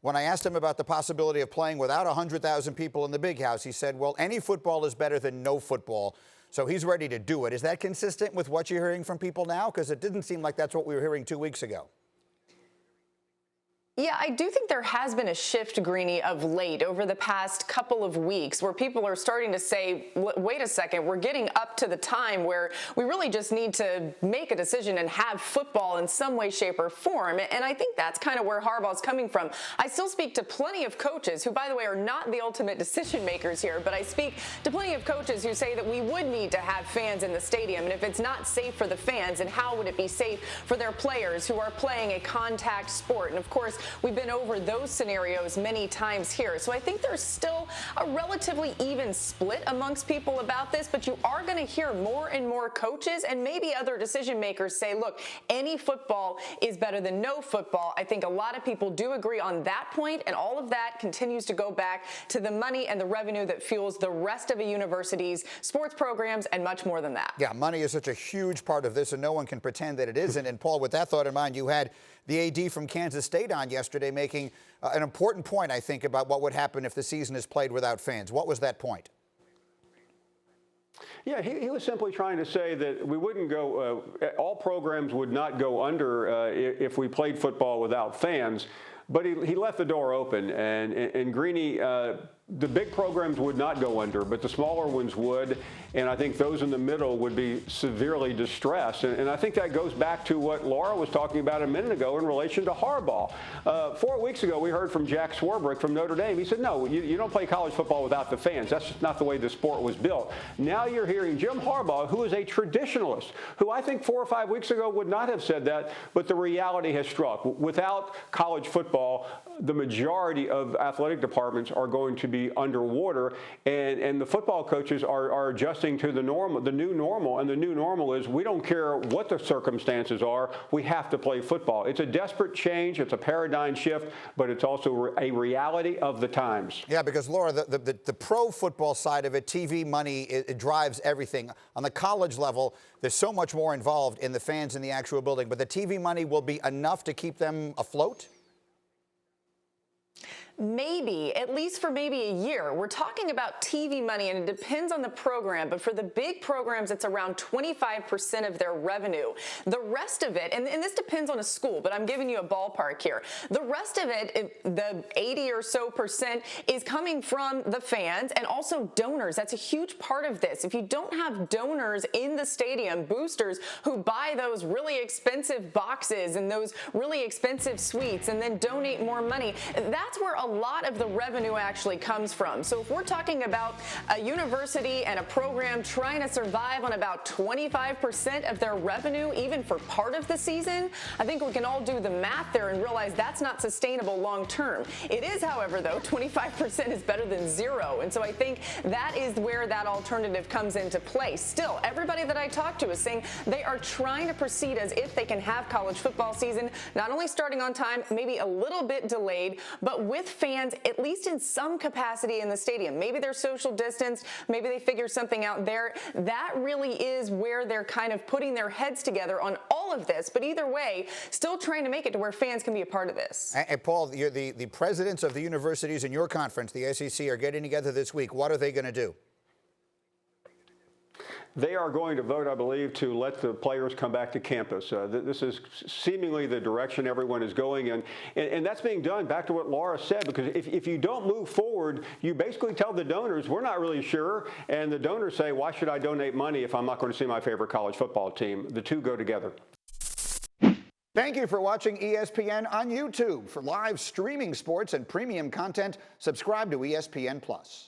When I asked him about the possibility of playing without 100,000 people in the big house, he said, well, any football is better than no football. So he's ready to do it. Is that consistent with what you're hearing from people now? Because it didn't seem like that's what we were hearing 2 weeks ago. Yeah, I do think there has been a shift, Greeny, of late over the past couple of weeks where people are starting to say, wait a second, we're getting up to the time where we really just need to make a decision and have football in some way, shape, or form. And I think that's kind of where Harbaugh's coming from. I still speak to plenty of coaches who, by the way, are not the ultimate decision makers here, but I speak to plenty of coaches who say that we would need to have fans in the stadium. And if it's not safe for the fans, then how would it be safe for their players who are playing a contact sport? And of course, we've been over those scenarios many times here. So I think there's still a relatively even split amongst people about this, but you are going to hear more and more coaches and maybe other decision makers say, look, any football is better than no football. I think a lot of people do agree on that point, and all of that continues to go back to the money and the revenue that fuels the rest of a university's sports programs and much more than that. Yeah, money is such a huge part of this, and no one can pretend that it isn't. And Paul, with that thought in mind, you had the AD from Kansas State on yesterday making an important point, I think, about what would happen if the season is played without fans. What was that point? Yeah, he was simply trying to say that we wouldn't go, all programs would not go under if we played football without fans. But he left the door open, and Greeny, the big programs would not go under, but the smaller ones would, and I think those in the middle would be severely distressed. And I think that goes back to what Laura was talking about a minute ago in relation to Harbaugh. 4 weeks ago, we heard from Jack Swarbrick from Notre Dame. He said, no, you don't play college football without the fans. That's just not the way the sport was built. Now you're hearing Jim Harbaugh, who is a traditionalist, who I think 4 or 5 weeks ago would not have said that, but the reality has struck. Without college football, the majority of athletic departments are going to be underwater, and the football coaches are adjusting to the new normal, and the new normal is we don't care what the circumstances are, we have to play football. It's a desperate change, it's a paradigm shift, but it's also a reality of the times. Yeah, because Laura, the pro football side of it, TV money, it drives everything. On the college level, there's so much more involved in the fans in the actual building, but the TV money will be enough to keep them afloat? Maybe, at least for maybe a year. We're talking about TV money, and it depends on the program, but for the big programs, it's around 25% of their revenue. The rest of it, and this depends on a school, but I'm giving you a ballpark here. The rest of it, the 80 or so percent, is coming from the fans and also donors. That's a huge part of this. If you don't have donors in the stadium, boosters who buy those really expensive boxes and those really expensive suites and then donate more money, that's where a lot of the revenue actually comes from. So if we're talking about a university and a program trying to survive on about 25% of their revenue, even for part of the season, I think we can all do the math there and realize that's not sustainable long term. It is, however, though, 25% is better than zero. And so I think that is where that alternative comes into play. Still, everybody that I talk to is saying they are trying to proceed as if they can have college football season, not only starting on time, maybe a little bit delayed, but with fans, at least in some capacity in the stadium. Maybe they're social distanced, maybe they figure something out there. That really is where they're kind of putting their heads together on all of this. But either way, still trying to make it to where fans can be a part of this. And Paul, you're the presidents of the universities in your conference, the SEC, are getting together this week. What are they going to do? They are going to vote, I believe, to let the players come back to campus. This is seemingly the direction everyone is going in. And that's being done, back to what Laura said, because if you don't move forward, you basically tell the donors, we're not really sure. And the donors say, why should I donate money if I'm not going to see my favorite college football team? The two go together. Thank you for watching ESPN on YouTube. For live streaming sports and premium content, subscribe to ESPN+.